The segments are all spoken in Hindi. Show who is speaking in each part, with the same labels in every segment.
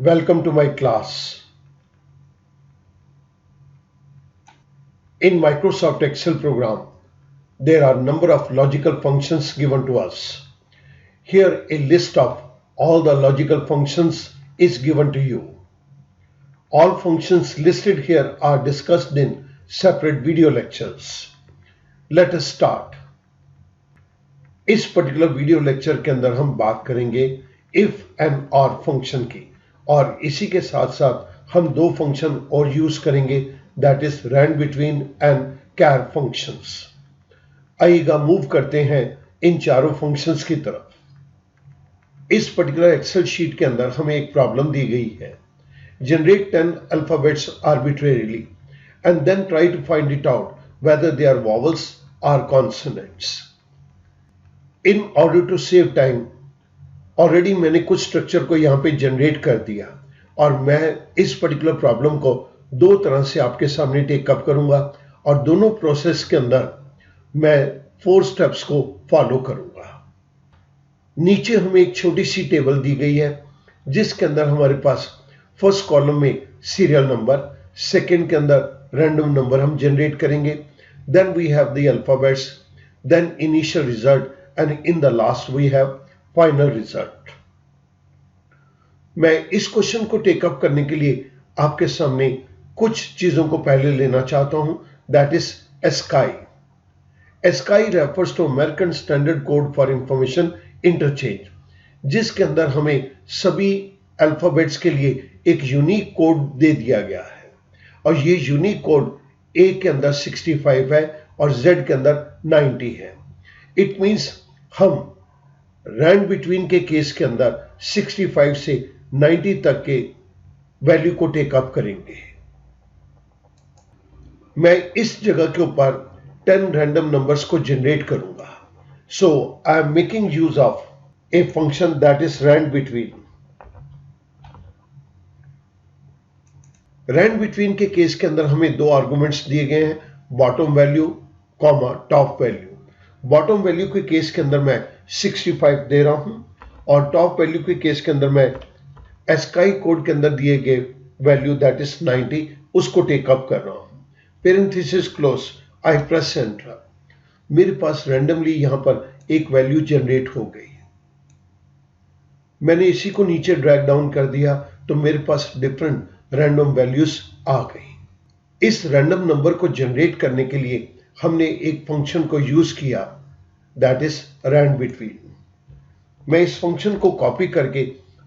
Speaker 1: Welcome to my class. In Microsoft Excel program, there are number of logical functions given to us. Here a list of all the logical functions is given to you. All functions listed here are discussed in separate video lectures. Let us start. इस पर्टिकुलर वीडियो लेक्चर के अंदर हम बात करेंगे इफ एंड और फंक्शन की, और इसी के साथ साथ हम दो फंक्शन और यूज करेंगे, that is rand between and char functions. आइएगा मूव करते हैं इन चारों फंक्शंस की तरफ। इस पर्टिकुलर एक्सेल शीट के अंदर हमें एक प्रॉब्लम दी गई है, generate 10 alphabets arbitrarily and then try to find it out whether they are vowels और consonants. In order to save time already मैंने कुछ स्ट्रक्चर को यहां पे जनरेट कर दिया, और मैं इस पर्टिकुलर प्रॉब्लम को दो तरह से आपके सामने टेकअप करूंगा, और दोनों प्रोसेस के अंदर मैं 4 स्टेप्स को फॉलो करूंगा। नीचे हमें एक छोटी सी टेबल दी गई है जिसके अंदर हमारे पास फर्स्ट कॉलम में सीरियल नंबर, सेकंड के अंदर रैंडम नंबर हम जनरेट करेंगे, then we have the alphabets, then initial result, and in the last we have final result. मैं इस क्वेश्चन को टेकअप करने के लिए आपके सामने कुछ चीजों को पहले लेना चाहता हूं, that is ASCII. ASCII refers to American Standard Code for Information Interchange, जिसके अंदर हमें सभी अल्फाबेट्स के लिए एक यूनिक कोड दे दिया गया है, और ये यूनिक कोड A के अंदर 65 है और Z के अंदर 90 है। इट मीन्स हम रैंड बिटवीन के केस के अंदर 65 से 90 तक के वैल्यू को टेकअप करेंगे। मैं इस जगह के ऊपर 10 रैंडम नंबर्स को जनरेट करूंगा। So I am making use of a function that is rand between. Rand between के केस के अंदर हमें दो आर्गुमेंट्स दिए गए हैं, bottom value comma top value. Bottom value के केस के अंदर मैं 65 दे रहा हूं, और टॉप वैल्यू के केस के अंदर मैं ASCII कोड के अंदर दिए गए वैल्यू दैट इज 90 उसको टेकअप कर रहा हूं। Parenthesis close, I press enter. मेरे पास रैंडमली यहां पर एक वैल्यू जनरेट हो गई। मैंने इसी को नीचे ड्रैग डाउन कर दिया तो मेरे पास डिफरेंट रैंडम वैल्यूज आ गई। इस रैंडम नंबर को जनरेट करने के लिए हमने एक फंक्शन को यूज किया, दैट इज रैंड बिटवीन। मैं इस फंक्शन को कॉपी करके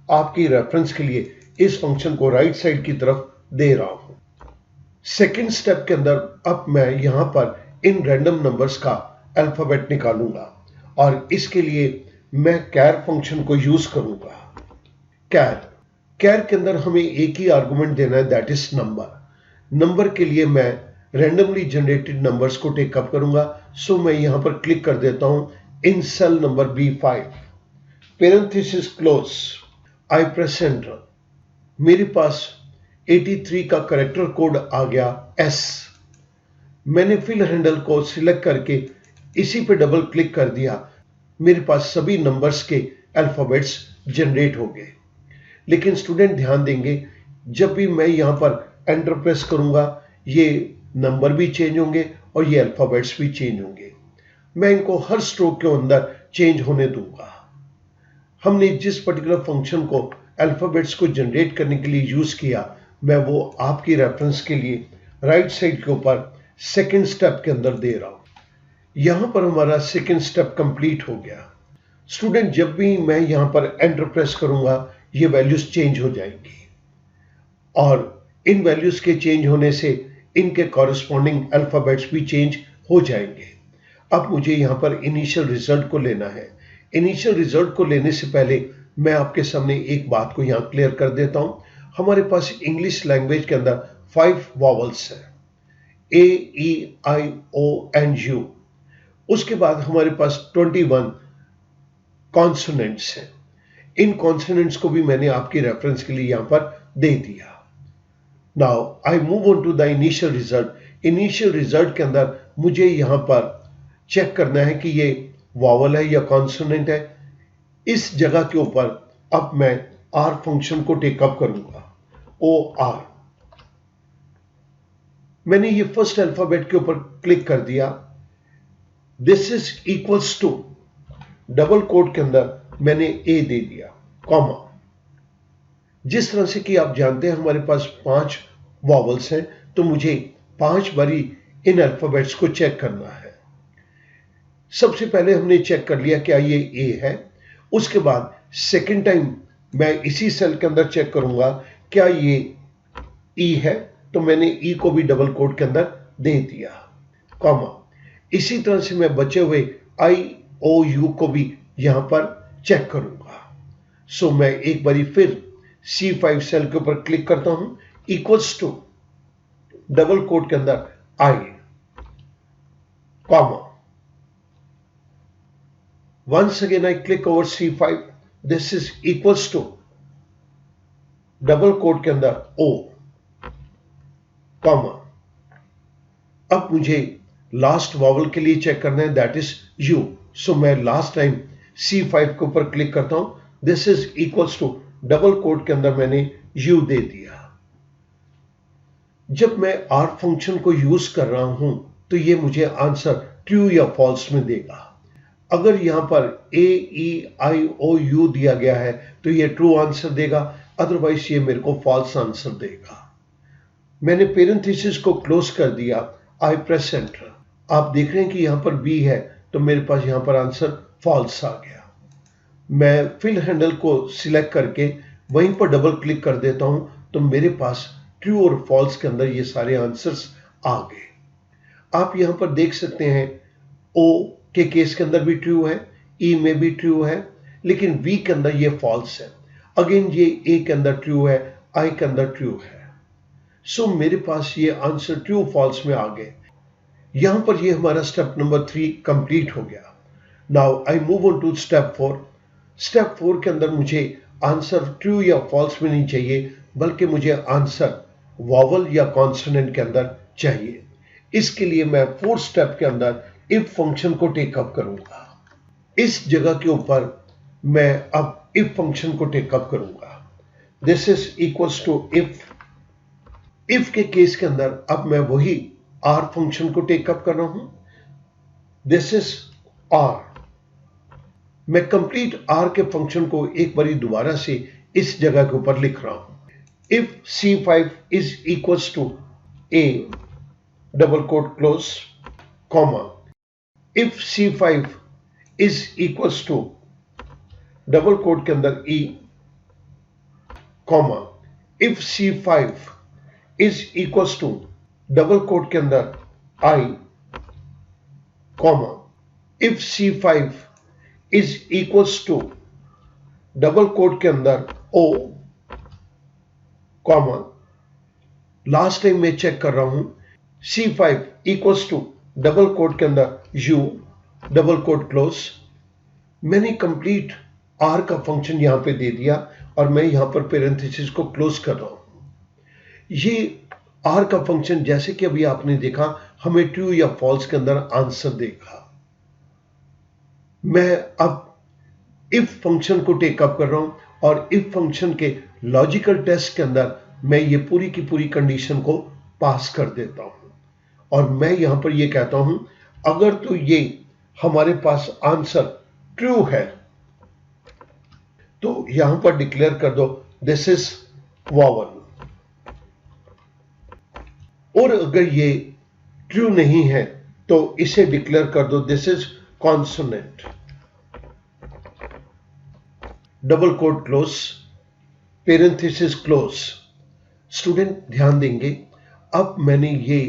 Speaker 1: आपकी रेफरेंस के लिए इस फंक्शन को राइट साइड की तरफ दे रहा हूं। सेकंड स्टेप के अंदर अब मैं यहां पर इन रैंडम नंबर्स का अल्फाबेट निकालूंगा, और इसके लिए मैं कैर फंक्शन को यूज करूंगा। कैर के अंदर हमें एक ही आर्गुमेंट देना है, दैट इज नंबर। नंबर के लिए मैं रैंडमली जनरेटेड नंबर्स को टेकअप करूंगा। सो मैं यहां पर क्लिक कर देता हूं in cell number B5, parenthesis close, I press enter. मेरे पास 83 का कैरेक्टर कोड आ गया S। मैंने फिल हैंडल को सिलेक्ट करके इसी पे डबल क्लिक कर दिया। मेरे पास सभी नंबर्स के अल्फाबेट्स जनरेट हो गए। लेकिन स्टूडेंट ध्यान देंगे, जब भी मैं यहां पर एंटर प्रेस करूंगा ये नंबर भी चेंज होंगे और ये अल्फाबेट्स भी चेंज होंगे। मैं इनको हर स्ट्रोक के अंदर चेंज होने दूंगा। हमने जिस पर्टिकुलर फंक्शन को अल्फाबेट्स को जनरेट करने के लिए यूज किया, मैं वो आपकी रेफरेंस के लिए राइट साइड के ऊपर सेकंड स्टेप के अंदर दे रहा हूं। यहां पर हमारा सेकंड स्टेप कंप्लीट हो गया। स्टूडेंट, जब भी मैं यहां पर एंटर प्रेस करूंगा ये वैल्यूज चेंज हो जाएंगी, और इन वैल्यूज के चेंज होने से इनके कॉरेस्पॉन्डिंग अल्फाबेट्स भी चेंज हो जाएंगे। अब मुझे यहां पर इनिशियल रिजल्ट को लेना है। इनिशियल रिजल्ट को लेने से पहले मैं आपके सामने एक बात को यहां क्लियर कर देता हूं। हमारे पास इंग्लिश लैंग्वेज के अंदर 5 वॉवल्स है, A, E, I, O and U। उसके बाद हमारे पास 21 कॉन्सोनेंट्स हैं। इन कॉन्सोनेंट्स को भी मैंने आपकी रेफरेंस के लिए यहां पर दे दिया। Now I move on to the initial result. Initial result के अंदर मुझे यहां पर चेक करना है कि ये वॉवल है या कॉन्सोनेंट है। इस जगह के ऊपर अब मैं आर फंक्शन को टेकअप करूंगा, ओ आर। मैंने ये फर्स्ट अल्फाबेट के ऊपर क्लिक कर दिया। This is equals to, double quote के अंदर मैंने ए दे दिया, कॉमा। जिस तरह से कि आप जानते हैं हमारे पास 5 वॉवल्स हैं, तो मुझे 5 बारी इन अल्फाबेट्स को चेक करना है। सबसे पहले हमने चेक कर लिया क्या ये ए है। उसके बाद सेकेंड टाइम मैं इसी सेल के अंदर चेक करूंगा क्या ये ई है, तो मैंने ई को भी डबल कोट के अंदर दे दिया, कॉमा। इसी तरह से मैं बचे हुए आई ओ यू को भी यहां पर चेक करूंगा। सो मैं एक बारी फिर C5 सेल के ऊपर क्लिक करता हूं, इक्वल्स टू डबल कोट के अंदर आई, comma. Once again I click over C5, this is equals to double quote के अंदर O, कॉमा। अब मुझे लास्ट वॉवल के लिए चेक करना है, दैट इज U। सो मैं लास्ट टाइम C5 के ऊपर क्लिक करता हूं, this is equals to double quote के अंदर मैंने U दे दिया। जब मैं R फंक्शन को यूज कर रहा हूं तो ये मुझे आंसर ट्रू या फॉल्स में देगा। अगर यहां पर A, E, I, O, U दिया गया है तो ये ट्रू आंसर देगा, अदरवाइज ये मेरे को फॉल्स आंसर देगा। मैंने पेरेंथेसिस को क्लोज कर दिया, आई प्रेस एंटर। आप देख रहे हैं कि यहां पर B है, तो मेरे पास यहां पर आंसर फॉल्स आ गया। मैं फिल हैंडल को सिलेक्ट करके वहीं पर डबल क्लिक कर देता हूं, तो मेरे पास ट्रू और फॉल्स के अंदर ये सारे आंसर्स आ गए। आप यहां पर देख सकते हैं O के केस के अंदर भी ट्रू है, E में भी ट्रू है, लेकिन V के अंदर ये फॉल्स है। अगेन ये A के अंदर ट्रू है, I के अंदर ट्रू है। सो मेरे पास ये आंसर ट्रू फॉल्स में आ गए। यहां पर ये हमारा स्टेप नंबर 3 कंप्लीट हो गया। Now I move on to step 4। Step 4 के अंदर मुझे आंसर ट्रू या फॉल्स में नहीं चाहिए, बल्कि मुझे आंसर वॉवल या कॉन्सोनेंट के अंदर चाहिए। इसके लिए मैं 4th स्टेप के अंदर इफ फंक्शन को टेकअप करूंगा। इस जगह के ऊपर मैं अब इफ फंक्शन को टेकअप करूंगा। This is equals to if के केस के अंदर अब मैं वही आर फंक्शन को टेकअप कर रहा हूं। This is R. मैं कंप्लीट आर के फंक्शन को एक बारी दोबारा से इस जगह के ऊपर लिख रहा हूं। If C5 is equals to A, double quote close, comma. If C5 is equals to double quote के अंदर E, comma. If C5 is equals to double quote के अंदर I, comma. If C5 is equals to double quote के अंदर O, कॉमा। लास्ट टाइम मैं चेक कर रहा हूं, C5 equals to double quote के अंदर U, डबल कोट क्लोज। मैंने कंप्लीट R का फंक्शन यहां पे दे दिया और मैं यहां पर पेरेंथेसिस को क्लोज कर रहा हूं। ये R का फंक्शन जैसे कि अभी आपने देखा हमें ट्रू या फॉल्स के अंदर आंसर देगा। मैं अब इफ फंक्शन को टेकअप कर रहा हूं और इफ फंक्शन के लॉजिकल टेस्ट के अंदर मैं ये पूरी की पूरी कंडीशन को पास कर देता हूं और मैं यहां पर ये कहता हूं अगर तो ये हमारे पास आंसर ट्रू है तो यहां पर डिक्लेयर कर दो दिस इज वॉवल, और अगर ये ट्रू नहीं है तो इसे डिक्लेयर कर दो this is consonant, double quote close, parenthesis close. Student ध्यान देंगे, अब मैंने ये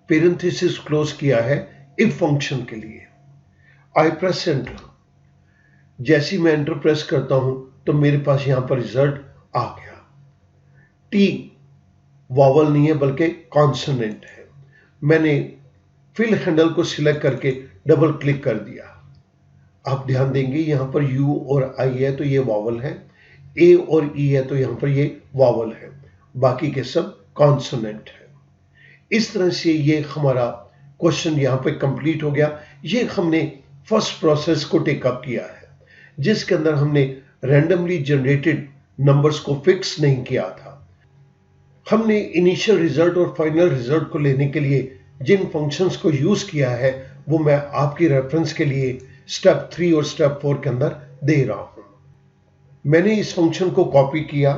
Speaker 1: पेरेंथेसिस क्लोज किया है इफ फंक्शन के लिए। आई प्रेस एंटर। जैसे मैं एंटर प्रेस करता हूं तो मेरे पास यहां पर रिजल्ट आ गया। टी वॉवल नहीं है बल्कि कॉन्सोनेंट है। मैंने फिल हैंडल को सिलेक्ट करके डबल क्लिक कर दिया। आप ध्यान देंगे यहां पर U और I है तो ये वॉवल है, A और E है तो यहां पर ये वॉवल है, बाकी के सब कॉन्सोनेंट है। इस तरह से ये हमारा क्वेश्चन यहां पे कंप्लीट हो गया। ये हमने फर्स्ट प्रोसेस को टेकअप किया है जिसके अंदर हमने रैंडमली जनरेटेड नंबर्स को फिक्स नहीं किया था। हमने इनिशियल रिजल्ट और फाइनल रिजल्ट को लेने के लिए जिन फंक्शंस को यूज किया है वो मैं आपकी रेफरेंस के लिए स्टेप 3 और स्टेप 4 के अंदर दे रहा हूं। मैंने इस फंक्शन को कॉपी किया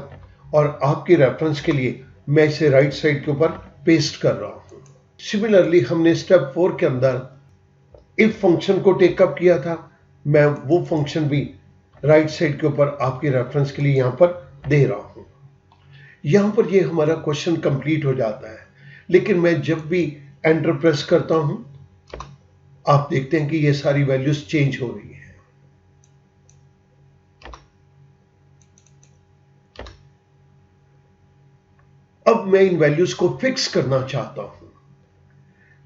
Speaker 1: और आपकी रेफरेंस के लिए मैं इसे राइट साइड के ऊपर पेस्ट कर रहा हूं। सिमिलरली हमने स्टेप 4 के अंदर इफ फंक्शन को टेकअप किया था, मैं वो फंक्शन भी राइट साइड के ऊपर आपकी रेफरेंस के लिए यहां पर दे रहा हूं। यहां पर ये हमारा क्वेश्चन कंप्लीट हो जाता है, लेकिन मैं जब भी एंटर प्रेस करता हूं आप देखते हैं कि ये सारी वैल्यूज चेंज हो रही है। अब मैं इन वैल्यूज को फिक्स करना चाहता हूं।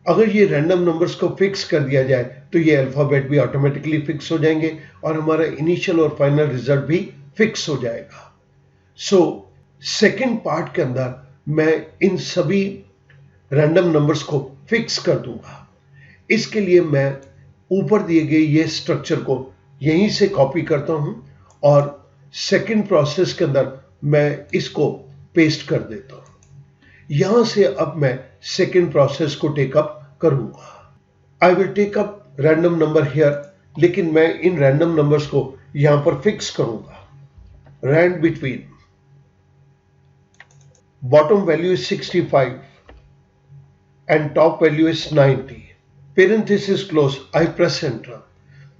Speaker 1: अगर ये रैंडम नंबर्स को फिक्स कर दिया जाए तो ये अल्फाबेट भी ऑटोमेटिकली फिक्स हो जाएंगे और हमारा इनिशियल और फाइनल रिजल्ट भी फिक्स हो जाएगा। सो सेकेंड पार्ट के अंदर मैं इन सभी रैंडम नंबर्स को फिक्स कर दूंगा। इसके लिए मैं ऊपर दिए गए ये स्ट्रक्चर को यहीं से कॉपी करता हूं और सेकेंड प्रोसेस के अंदर मैं इसको पेस्ट कर देता हूं। यहां से अब मैं सेकेंड प्रोसेस को टेकअप करूंगा। I will take up random number here, लेकिन मैं इन रैंडम नंबर्स को यहां पर फिक्स करूंगा। Rand between bottom value is 65 and top value is 90. Parenthesis close, I press enter.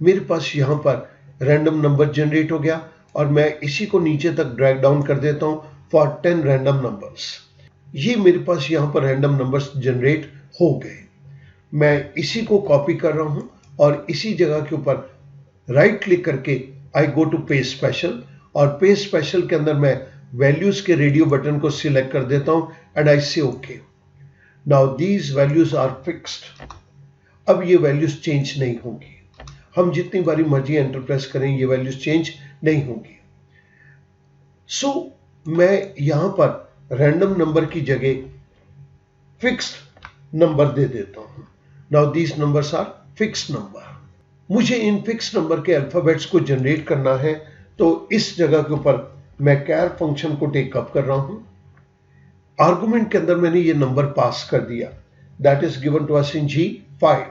Speaker 1: मेरे पास यहां पर रैंडम नंबर जनरेट हो गया और मैं इसी को नीचे तक ड्रैग डाउन कर देता हूं फॉर 10 रैंडम नंबर्स। ये मेरे पास यहां पर रैंडम नंबर्स जनरेट हो गए। मैं इसी को कॉपी कर रहा हूं और इसी जगह के ऊपर राइट क्लिक करके आई गो टू पेज स्पेशल और पेज स्पेशल के अंदर मैं वैल्यूज के रेडियो बटन को सिलेक्ट कर देता हूं एंड आई से okay. Now these values are fixed. अब ये वैल्यूज चेंज नहीं होंगी। हम जितनी बारी मर्जी एंटर प्रेस करें ये वैल्यूज चेंज नहीं होंगी। सो मैं यहां पर रैंडम नंबर की जगह फिक्स्ड नंबर दे देता हूं। Now these numbers are fixed number. मुझे इन फिक्स्ड नंबर के अल्फाबेट्स को जनरेट करना है, तो इस जगह के ऊपर मैं कैर फंक्शन को टेकअप कर रहा हूं। आर्गुमेंट के अंदर मैंने ये नंबर पास कर दिया, that is given to us in G5,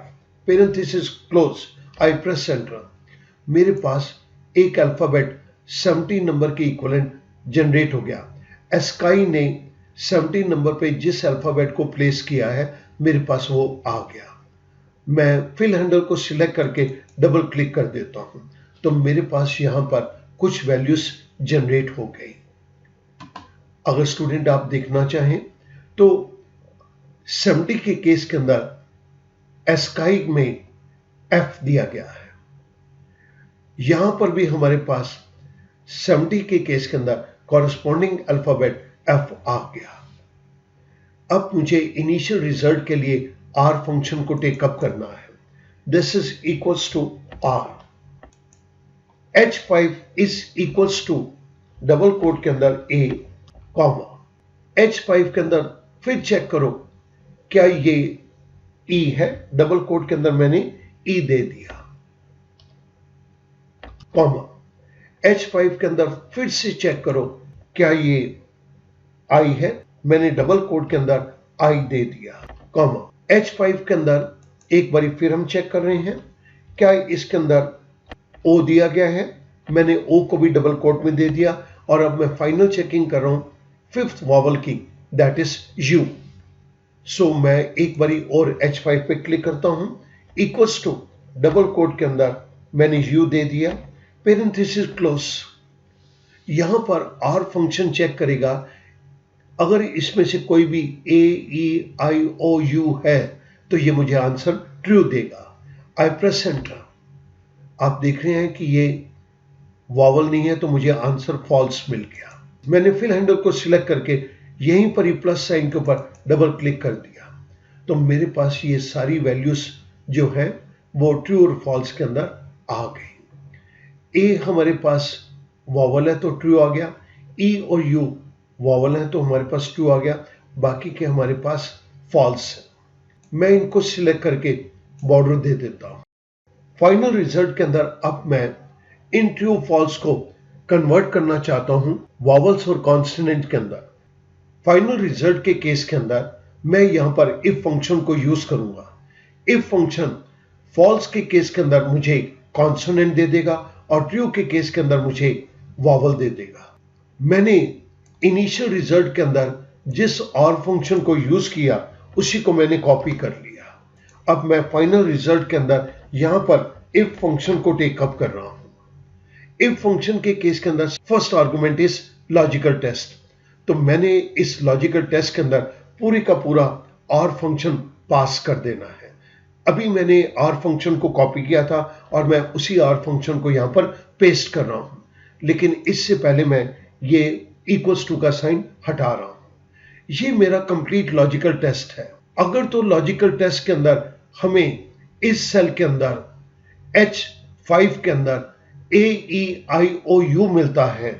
Speaker 1: parenthesis close, I press enter. मेरे पास एक अल्फाबेट 17 नंबर के इक्विवेलेंट जनरेट हो गया। एस्काई ने 17 नंबर पे जिस अल्फाबेट को प्लेस किया है मेरे पास वो आ गया। मैं फिल हैंडल को सिलेक्ट करके डबल क्लिक कर देता हूं तो मेरे पास यहां पर कुछ वैल्यूज जनरेट हो गई। अगर स्टूडेंट आप देखना चाहें तो 70 के केस के अंदर एस्काई में F दिया गया है। यहां पर भी हमारे पास 70 के केस के अंदर कॉरस्पॉन्डिंग अल्फाबेट F आ गया। अब मुझे इनिशियल रिजल्ट के लिए R फंक्शन को टेकअप करना है। This is equals to R। H5 is equals to double quote के अंदर A कॉमा H5 के अंदर फिर चेक करो क्या ये E है। डबल कोट के अंदर मैंने E दे दिया कॉमा H5 के अंदर फिर से चेक करो क्या ये I है। मैंने डबल कोट के अंदर I दे दिया कॉमा H5 के अंदर एक बारी फिर हम चेक कर रहे हैं क्या इसके अंदर O दिया गया है। मैंने O को भी डबल कोट में दे दिया और अब मैं फाइनल चेकिंग कर रहा हूं फिफ्थ वॉवल की, दैट इज U। सो मैं एक बारी और H5 पे क्लिक करता हूं, इक्वल्स टू डबल कोट के अंदर मैंने U दे दिया, पेरेंथेसिस क्लोज। यहां पर R फंक्शन चेक करेगा अगर इसमें से कोई भी A, E, I, O, U है तो ये मुझे आंसर ट्रू देगा। आई प्रेस एंटर। आप देख रहे हैं कि ये वॉवल नहीं है तो मुझे आंसर फॉल्स मिल गया। मैंने फिल हैंडल को सिलेक्ट करके यहीं पर ही प्लस साइन के ऊपर डबल क्लिक कर दिया तो मेरे पास ये सारी वैल्यूज जो है वो ट्रू और फॉल्स के अंदर आ गई। ए हमारे पास वॉवल है तो ट्रू आ गया, ई और यू वॉवल है तो हमारे पास ट्रू आ गया, बाकी के हमारे पास फॉल्स है। मैं इनको सिलेक्ट करके बॉर्डर दे देता हूं। फाइनल रिजल्ट के अंदर अब मैं इन ट्रू फॉल्स को कन्वर्ट करना चाहता हूं वॉवल्स और कॉन्सोनेंट के अंदर। फाइनल रिजल्ट के केस के अंदर मैं यहां पर इफ फंक्शन को यूज करूंगा। इफ फंक्शन फॉल्स के केस के अंदर मुझे कॉन्सोनेंट दे देगा और ट्रू के केस के अंदर मुझे वॉवल दे देगा। मैंने इनिशियल रिजल्ट के अंदर जिस और फंक्शन को यूज किया उसी को मैंने कॉपी कर लिया। अब मैं फाइनल रिजल्ट के अंदर यहां पर इफ फंक्शन को टेकअप कर रहा हूं। इफ फंक्शन के केस के अंदर first argument is logical test, तो मैंने इस लॉजिकल टेस्ट के अंदर पूरे का पूरा और फंक्शन पास कर देना है। अभी मैंने आर फंक्शन को कॉपी किया था और मैं उसी आर फंक्शन को यहां पर पेस्ट कर रहा हूं, लेकिन इससे पहले मैं ये इक्वल्स टू का साइन हटा रहा हूं। ये मेरा कंप्लीट लॉजिकल टेस्ट है। अगर तो लॉजिकल टेस्ट के अंदर हमें इस सेल के अंदर H5 के अंदर AEIOU मिलता है,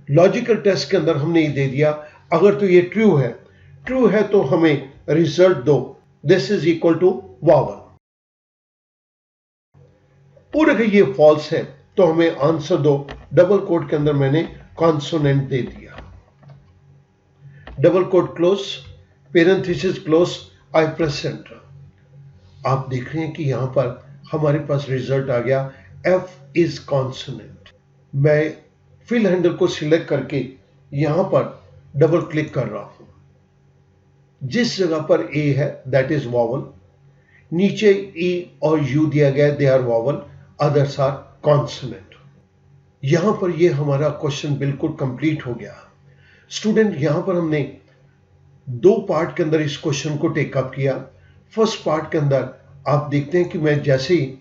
Speaker 1: लॉजिकल टेस्ट के अंदर हमने ये दे दिया। अगर तो ये ट्रू है तो हमें रिजल्ट दो, this is equal to vowel. और अगर ये फॉल्स है तो हमें आंसर दो। डबल कोट के अंदर मैंने कॉन्सोनेंट दे दिया। Double quote close, parenthesis close, I press enter. आप देख रहे हैं कि यहां पर हमारे पास रिजल्ट आ गया F इज कॉन्सोनेंट। मैं फिल हैंडल को सिलेक्ट करके यहां पर डबल क्लिक कर रहा हूं। जिस जगह पर A है दैट इज वॉवल, नीचे E और U दिया गया, they are vowel, others are consonant. यहां पर ये हमारा क्वेश्चन बिल्कुल कंप्लीट हो गया। स्टूडेंट, यहां पर हमने दो पार्ट के अंदर इस क्वेश्चन को टेकअप किया। फर्स्ट पार्ट के अंदर आप देखते हैं कि मैं जैसे ही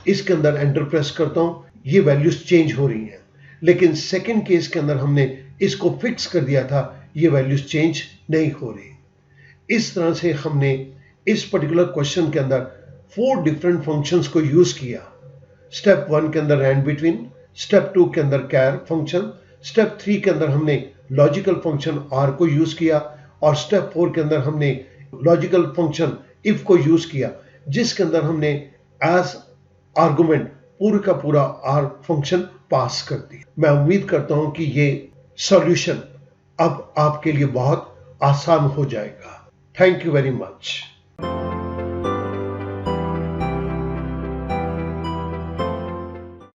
Speaker 1: इसके अंदर एंटर प्रेस करता हूं ये वैल्यूज चेंज हो रही हैं, लेकिन सेकंड केस के अंदर हमने इसको फिक्स कर दिया था, ये वैल्यूज चेंज नहीं हो रही। इस तरह से हमने इस पर्टिकुलर क्वेश्चन के अंदर 4 डिफरेंट फंक्शंस को यूज किया। स्टेप 1 के अंदर एंड बिटवीन, स्टेप 2 के अंदर कैर फंक्शन, स्टेप 3 के अंदर हमने लॉजिकल फंक्शन आर को यूज किया और स्टेप 4 के अंदर हमने लॉजिकल फंक्शन इफ को यूज किया, जिसके अंदर हमने एज आर्गुमेंट पूरा का पूरा आर फंक्शन पास कर दिया। मैं उम्मीद करता हूं कि ये सॉल्यूशन अब आपके लिए बहुत आसान हो जाएगा। Thank you very much.